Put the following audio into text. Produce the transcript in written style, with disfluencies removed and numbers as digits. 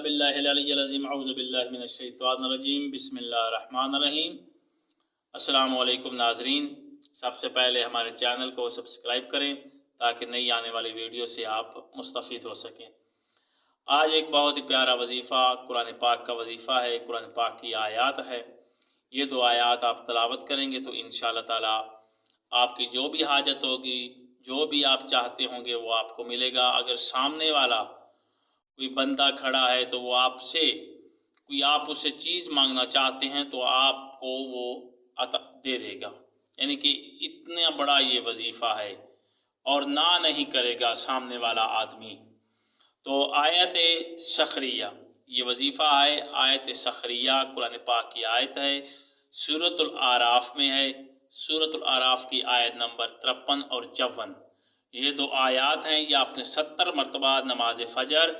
باللہ العلی العظیم اعوذ باللہ من الشیطان الرجیم بسم اللہ الرحمن الرحیم۔ السلام علیکم ناظرین، سب سے پہلے ہمارے چینل کو سبسکرائب کریں تاکہ نئی آنے والی ویڈیو سے آپ مستفید ہو سکیں۔ آج ایک بہت ہی پیارا وظیفہ قرآن پاک کا وظیفہ ہے، قرآن پاک کی آیات ہے۔ یہ 2 آیات آپ تلاوت کریں گے تو انشاءاللہ تعالی آپ کی جو بھی حاجت ہوگی، جو بھی آپ چاہتے ہوں گے وہ آپ کو ملے گا۔ اگر سامنے والا کوئی بندہ کھڑا ہے تو وہ آپ اس سے چیز مانگنا چاہتے ہیں تو آپ کو وہ عطا دے دے گا، یعنی کہ اتنا بڑا یہ وظیفہ ہے اور نہ نہیں کرے گا سامنے والا آدمی۔ تو آیت سخریہ یہ وظیفہ ہے، آیت سخریہ قرآن پاک کی آیت ہے، سورۃ الاعراف میں ہے۔ سورۃ الاعراف کی آیت نمبر 53 اور 54، یہ 2 آیات ہیں۔ یہ آپ نے 70 مرتبہ نماز فجر